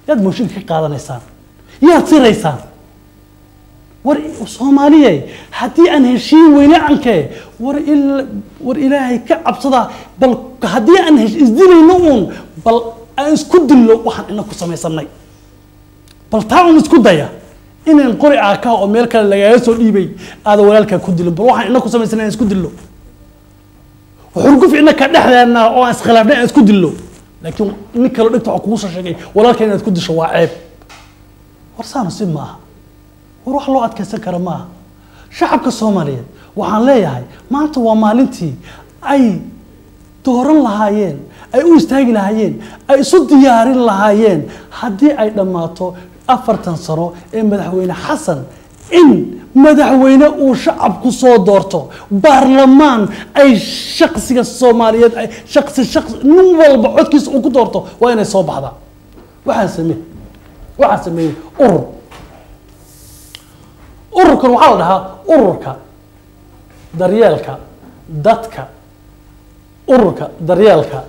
yaad mooshin ka qaadanaysaan yaad siraysaan war Soomaaliyeed hadii aan heshiin weyne ankee war Ilaahay ka cabsada bal hadii aan isdilayno bal aan isku dillo waxaan inagu sameeysanay bal taan isku daya inaan qori aaka oo meel kale laga soo dhiibay aad walaalka ku dilo bal waxaan inagu sameeysanay isku dillo xurguf inaka dhaxdeena oo iskhilaafnaa isku dillo laakiin nin kale dhigto wax kugu soo sheegay walaalka inaad ku disho waa ceeb warsaano si maaha war wax loo adkaysan karo maaha shacabka Soomaaliyeed waxaan leeyahay maanta waa maalintii ay dooran lahaayeen ay u istaagi lahaayeen ay isu diyaarin lahaayeen hadii ay dhamaato 40 sano ee madaxweyne Xasan in madaxweyne uu shacabku soo doorto baarlamaan ay shakhsiga Soomaaliyeed ay shakhsi nin walba codkiisa uu ku doorto waa inay soo baxda waxaan sameeyay ururkan waxa la dhahaa ururka daryeelka dadka ururka daryeelka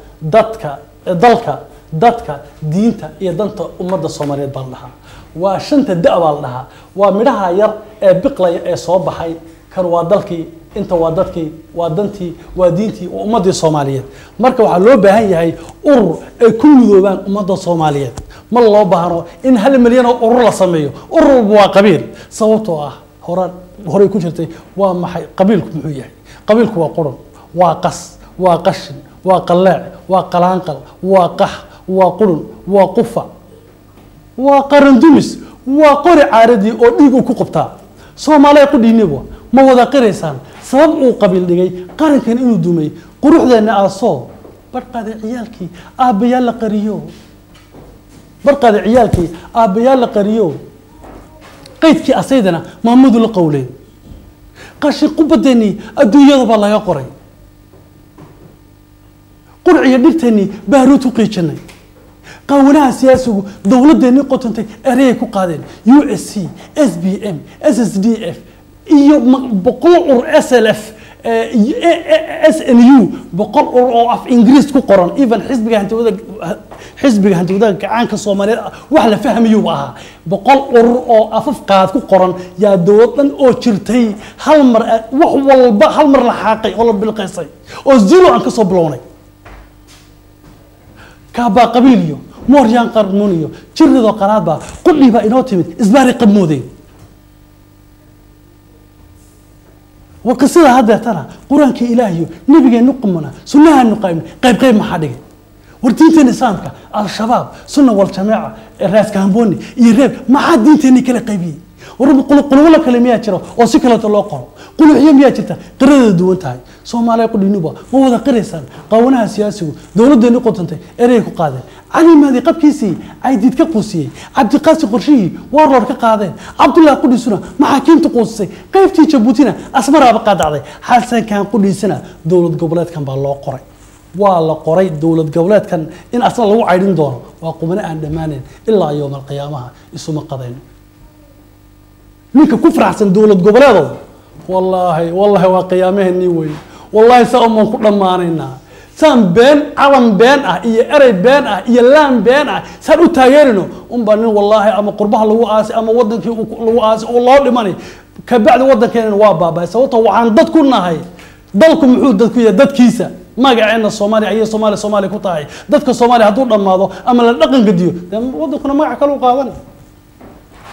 dadka diinta iyo danta ummadda Soomaaliyeed baa la dhahaa waa shanta da'ba la dhahaa waa midhaha yar ee biqlaya ee soo baxay kan waa dalkii inta waa dadkii waa dantii waa diintii oo ummadda Soomaaliyeed marka waxa loo baahan yahay urur ay ku midoobaan ummadda Soomaaliyeed ma loo baahno in 1 milyan oo urur la sameeyo urur waa qabiil sababtoo ah hore ku jirtay waa maxay qabiilku muxuu yahay qabiilku waa qoran waa qas waa qashin وقلاع وقلانقل وقح وقرن وقفة وقرندمس وقرع عاردي أو ديجو كقبتا سومالي قدي نبوا ما وذا قريسان سبب أو قبيل دقي قارن كان إنه دومي قروح ذا أصو برقى ذا عيالكي أبيال قريو برقى ذا عيالكي أبيال قريو قيدك أسيدنا محمد القولين قاشي قبدني الدنيا بالله يا قري قرعي ديرتني باروتو قيجني قاونها سياسو دولدني قطنتي اريكو قادين يو اس سي اس بي ام اس اس دي اف iyo boqol ur SLF SNU boqol ur oo af Ingiriis ku qoran even xisbiga hantooda gacanka Soomaaliyeed wax la fahmayo waa boqol ur oo afaf qaad ku qoran yaa dawladan oo jirtay hal mar wax walba hal mar la xaqay oo la bilqaysay oo zero aan ka soo bilownay كابا قبيليو موريان قرمونيو جردو قرابا قلي با إنو تمد إزباري قبمودين وقصيدة هذا ترى قرآن كي إلهيو نبيجي نقمنا سنها النقايم قيب محادق ورتين نسامك الشباب سنة والجماعة الرئيس كامبوني يريب ما حد دين تاني كلا قيبي ورب قلوا ولا كلمات ترى وسكلة الله قرأ قلوا حيام ياتيتا قرر دوون تاي سومالي يقول نوبا مو ذا قريسان قونها سياسي دولة دني قطنتي إريكو قادين علي ماذي قب كيسي عيديد كقوسي عبد القاسي قرشي وارلور كقادين عبد الله قولي سنة محاكيم تقوسي قيفتي تشبوتينا أسمر أبقى دعضي حالسان كان قولي سنة دولة قبلات كان بالله قرأ والله قرأ دولة قبلات كان إن أصلا لو عيدين دور وقومنا عند مانين إلا يوم القيامة يسوم قادين نيك كفر أحسن دولة قبلاته والله وقيامه النيوي والله سأمون كل ما علينا سام بين عوام بين إيه أري بين إيه لام بين سألو تاجرينه بني والله أما قربها لو آس أما ودك لو آس والله لماني كبعد ودك كان وابا سوته وعن ضد كلنا هاي ضلكم عود ضد كيا ضد كيسة ما قاعدين الصومالي أي صومالي كطاي ضدك الصومالي هدول لما هذا أما النقل قديو ودكنا ما عكلوا قاضن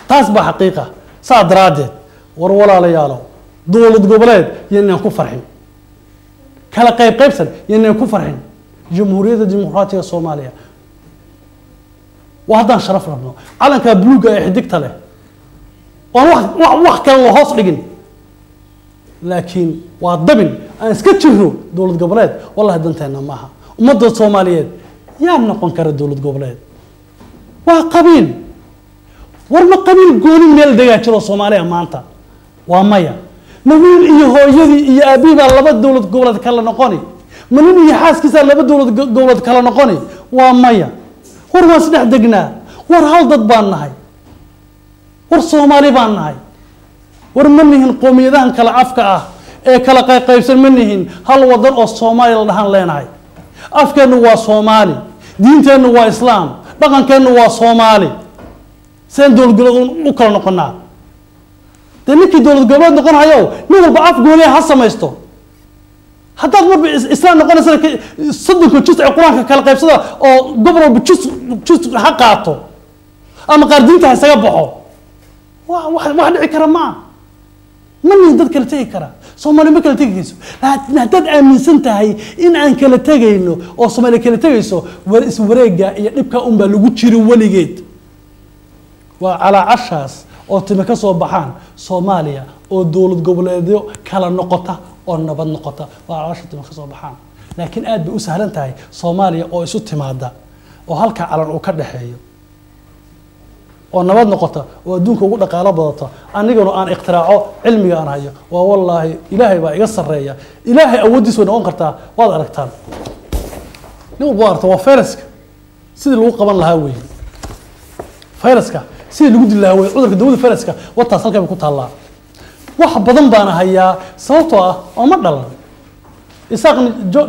تصبح حقيقة صاد رادد ولا ليالو دولة قبلات ينن كفرحين كلا قيبسن ينن كفرحين جمهورية الديمقراطية الصومالية وهذا شرف ربنا على كبلوجا يحدك تله وح كان الله لجن لكن وضبن أنا سكتشرو دولة قبلات والله دنتنا معها ومدة الصوماليات يا نقون كرد دولة قبلات وقبيل ورما قبيل قولي ميل دقاتشرو الصومالية ما أنت ومايا منين هو يدي يا أبي بالله دولة قبلات كلا نقوني منين يحاس كسر لبد دولة قبلات كلا نقوني ومايا ورما سنح دقنا ورهال ضد بانهاي ورصومالي بانهاي ورمنهن قوميدان كلا عفكة كلا قيبسن منهن هل وضر الصومالي لهان لينهاي أفكار نوا صومالي دينتين نوا إسلام بقى كان نوا صومالي سين دول قبلات وكلا نقنا تنكي دولة قبلات نقنا هيو نقول بعف قولي حصة ما يستو حتى مر إسلام نقنا سنة صدق وجزء القرآن كلا قيبسن أو قبله بجزء حقاته أما قاردينتها سيبحوا واحد عكرة معه من يدد كلا تيجي كرا صومالي ما كلا تيجي يسو نهتد من سنتهاي إن عن كلا تيجي إنه أو صومالي كلا تيجي يسو ورجع يبقى بلوجود شيرو وليجيت وعلى عشاس أو تمكسو بحان صوماليا أو دولة قبلية كلا نقطة أو نبض نقطة وعلى عشاس تمكسو بحان لكن آد بأسهل انتهاي صوماليا أو يسوت مادة وهالك على الأوكاد حيو oo nabad noqota oo adduunka ugu dhaqaalo badata aniguna aan iqtiraaco cilmiga aan hayo waa wallahi ilaahay baa iga sareeya ilaahay awoodiisa way noqon kartaa waad aragtaan nin waarta waa fayraska sidii lagu qaban lahaa weey fayraska sidii lagu dili lahaa weey cudurka dawada fayraska wataas halka ku taala wax badan baan hayaa sababtoo ah oo ma dhalan Isaac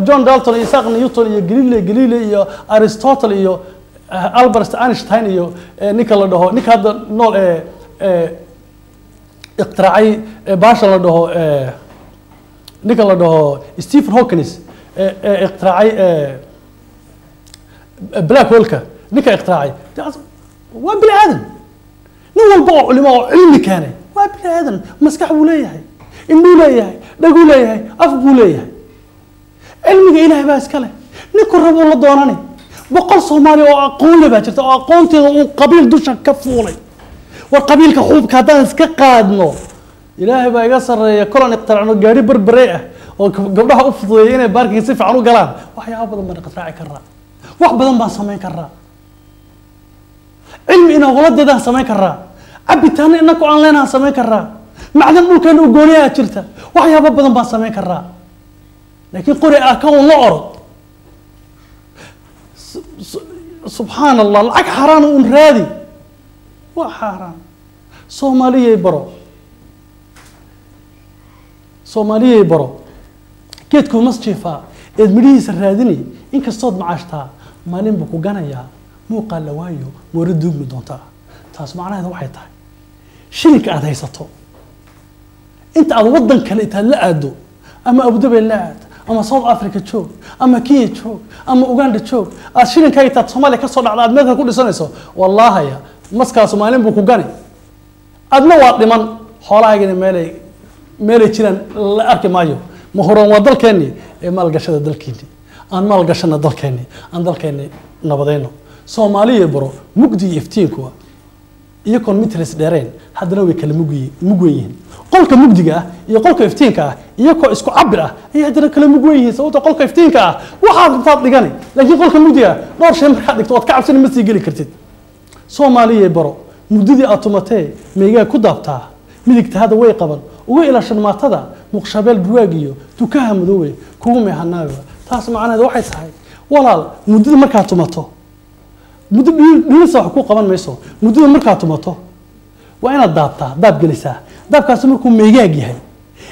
John Dalton Isaac Newton iyo Galilei iyo Aristotle iyo Albert Einstein iyo ninka la dhaho ninka hadda nool iqtiraacay baasha la dhaho ninka la dhaho Stephen Hawking iqtiraacay black hole-ka ninka iqtiraacay waa bini aadan nin walba oo culimo oo cilmi keenay waa bini aadan maskax buu leeyahay indhuu leeyahay dhaguu leeyahay af buu leeyahay cilmiga ilaahay baa iska leh نكون ربو الله دوناني بقول صومالي وأقول بهجرت وأقول قبيل دوشا كفولي والقبيل كحوب كادان كقادنو إلهي بقى يقصر كلنا نقترعنو قاري بربريئة وقبلها أفضل بارك يصيف عنو قلان وحيا أبدا ما نقطعي كرا وحبدا ما سمين كرا علم إنه ولد ده سمين كرا عبي تاني إنكو عن لنا سمين كرا معدن ممكن وقونيها جرتا وحيا أبدا ما سمين كرا لكن قرئ أكون لعرض سبحان الله العك حرام ونرادي وحرام صومالية برو صومالية برو كيتكو مسجفة إذ مريس الرادني إنك الصوت معاشتها مالين بكو قنايا مو قال لوايو موردوك مدونتا تاس معناه هذا واحد تاي شركة هذا يسطو انت أودن كاليتا لا أدو أما أبو دبي لا أد أما صوت أفريقيا تشوك أما كينيا تشوك أما أوغندا تشوك أشيلين كايتا صوماليا كسر على أدمتها كل سنة سو والله يا مسكا صوماليين بكو قناي أدنى واحد من حوالها يجي مالي تشيلن لا أركي مايو مهرون ودل كني مال قشة دل كني أنا مال قشة دل كني أنا دل كني نبضينه Soomaaliya baro mugdi iftiinku iyakoon mitris dheereen haddana way kala mugweeyeen qolka mugdiga ah iyo qolka iftiinka ah iyakoo isku cabir ah ay haddana kala mugweeyeen sababtoo qolka iftiinka ah waxaad intaad dhigani laakiin qolka mugdiga dhowr shay markaad dhigto waad ka cabsan ma sii geli kartid Soomaaliya baro mugdidii aad tumatee meegaa ku daabtaa midigta hada way qaban uga ilaashan maatada muqshabeel buraagiyo tukaha madowey kugu meehanaaga taas macnaheedu waxay tahay walaal mugdida markaad tumato muddo dhiisa wax ku qaban mayso muddada markaa tumato waa inaad daabtaa daab gelisaa daabkaas markuu meegaag yahay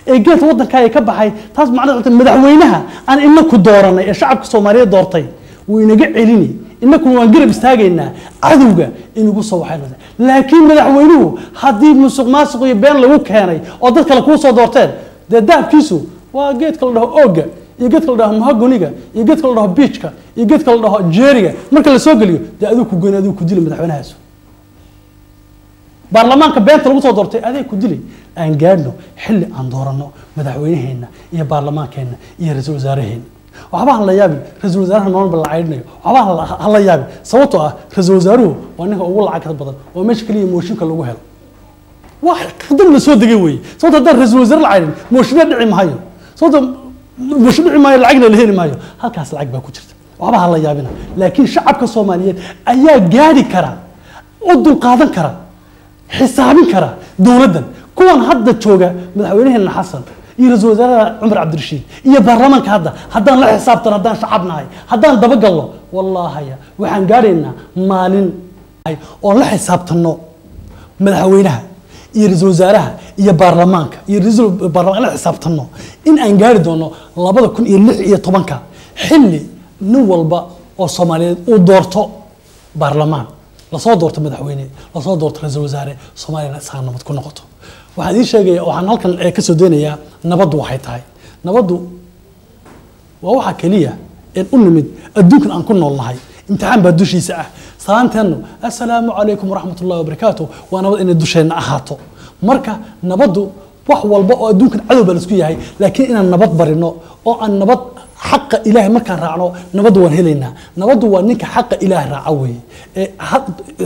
ee geedka waddanka ay ka baxay taas macnaheedu madaxweynaha aan inaku dooranay ee shacabka Soomaaliyeed doortay wuu inaga celini inaku waan garab istaagaynaa cadawga inugu soo waxay laakiin madaxweynuhu haddii musuqmaasuq iyo been lagu keenay oo dad kale ku soo doorteen daabkiisu waa geedka la dhaho ooga iyo geedka la dhaho mahagoniga iyo geedka la dhaho beachka iyo geedka la dhaho jeeriga marka la soo galiyo adigu ku goyn adigu ku dili madaxweynahaas baarlamaanka beenta lagu soo doortay adigu ku dili aan gaadno xilli aan doorano madaxweynaheena iyo baarlamaankeena iyo ra'iisul wasaaraheena waxba la yaabin ra'iisul wasaaraha noolba la caydinayo waxba la yaabin sababtoo ah ra'iisul wasaaruhu waa ninka ugu lacag badan waa meesha kaliya mooshinka lagu helo wax qadam la soo degay weey sababtoo ah ra'iisul wasaar la caydin mooshinka dhici maayo sababtoo مش معي العقل اللي هنا مايو هالكاس العقل باكو جرت وحبها الله يابنا لكن شعبك الصوماليين أيا قاري كرا ودون قادن كرا حسابين كرا دولدا كون هذا تشوجا مدحوينه الحسن يرزو وزارة عمر عبد الرشيد يا برلمان هذا لا حسابتنا هذا شعبنا هاي هذا دبق الله والله هيا وحن قارينا مالين هاي والله حسابتنا مدحوينها يرزو وزارها يا برلمانك يرزو برلمان لا حسابتنا إن أنجار دونه لابد يكون يلحق طبعاً حلي نوالبا أو صوماليين ودورته برلمان لا صار دورته مدحويني لا صار دورته رئيس الوزراء صوماليين سهلنا بتكون نقطة وهذه شيء وعن هالكن كسودينيا نبض واحد هاي نبض وواحد كليه إن أنمد الدوكن أن كنا والله امتحان بدوش يسأه سلامتنا السلام عليكم ورحمة الله وبركاته وأنا إن الدوشين أحاطه مركا نبض wax walba oo adduunkan cadow baa isku yahay laakiin inaan nabad barino oo aan nabad xaq ilaahay markaan raacno nabad waan helaynaa nabadu waa ninka xaq ilaahay raaca weey ee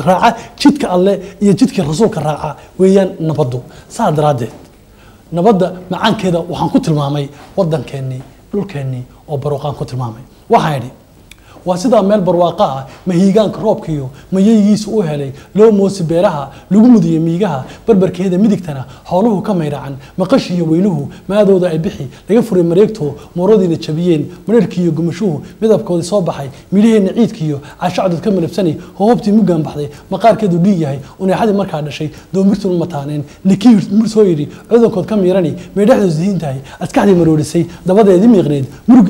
raaca jidka alle iyo jidka rasuulka raaca weeyaan nabadu saadaradeed nabada macaankeeda waxaan ku tilmaamay wadankeennii dhulkeennii oo barwaaqaan ku tilmaamay waxaan yidhi وسيدا ميل برواقة مهيجان كروبكيو ميجيس أهلي لو موس بيرها لو مدي ميجها بربر كهذا مدكتنا حاله كم يرعن مقشي وينه ما ذو ذا بحي ليفر مريكته مرادي الشبيين منركيو جمشوه مذهب كود صباحي مليه نعيد كيو عشان تكمل بسنة هو بتي مجان بحذي مقار كده ليه وني حد مرك هذا الشيء دو مرتو المتانين لكير مرسويري عذو كود كم يراني ميرح الزين تاعي أتكحدي مرورسي ده بدأ يدي مغريد مرق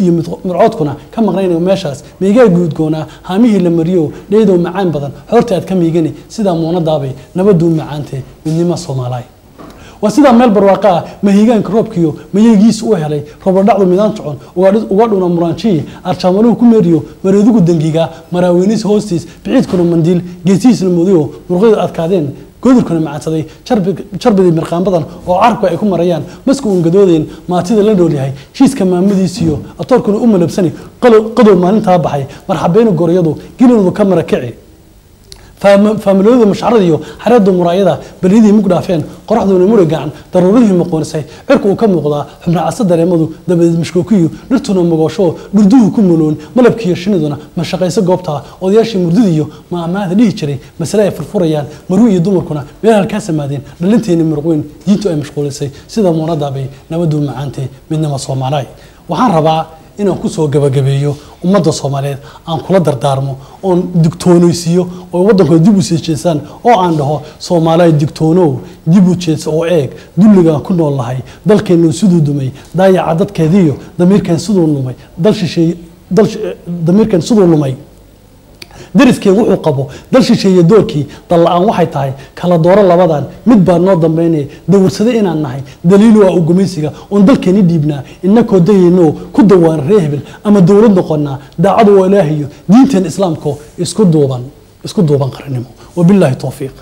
مرعاتكنا كم مغرين وماشاس ميجا جود كونا هاميه لمريو ليدو معان بدن حرتي أتكم يجني سيدا مونا دابي نبدو معانته من نما صومالاي وسيدا ميل برواقة مهيجان كروبكيو ميجيس أهلي ربنا دعو ميدان تعون وقالوا مرانشي أرشاملو كمريو مريدو الدنجيجا مراوينيس هوستيس بعيد كنا منديل جيسيس الموديو مرغيد أتكادين godurkuna macaansaday jarbadii mirqaanbadan oo carabka ay ku marayaan masku uun gadoodeen maatida la nool yahay jiiska maamadiisiyo atoorkuna u malabsani qadow maalintaa baxay marxabeenu goryadu gelinudu ka mara kici فاملوده مشعريو حرده مرايده بليدي مقدافين قرحدو نمر غان ضروريه مقونسay cirku ka muuqda xubna casad dareemadu dabad mashkuukiyo dhirtuna mugoosho dhurduhu ku muloon malabkiyo shiniduna ma shaqayso goobta odayaashii murdidiyo maamaada dhihi jiray mas'ala ay furfurayaan maru iyo dumarkuna meel halka samaadeen dhalinteena mirqoyn diintu ay mashquulisay sida muunadaabay nabadu macaantay midnimo Soomaaliyeed waxaan rabaa inaan ku soo gabagabeeyo ummadda Soomaaliyeed aan kula dardaarmo oon digtoonaysiyo oo waddankooda dib u sii jeesaan oo aan dhaho Soomaaliyeed digtoonow dib u jees oo eeg dulliga ku nool lahay dalkeenu sidoo dumay daayaca dadkeediyo damiirkan sidoo numay damiirkan sidoo numay dariskeen wuxuu qabo dal shisheeye doorkii dallaan waxay tahay kala dooro labadan mid baa noo dambeynay dawarsada inaan nahay daliil waa u gumaysiga oo dalkeeni dhiibnaa inakoo dayno ku dawaan reehbil ama dawlad noqona daacadu waa ilaahiyo diintan islaamka isku duuban qarnimo wabillahi tawfiiq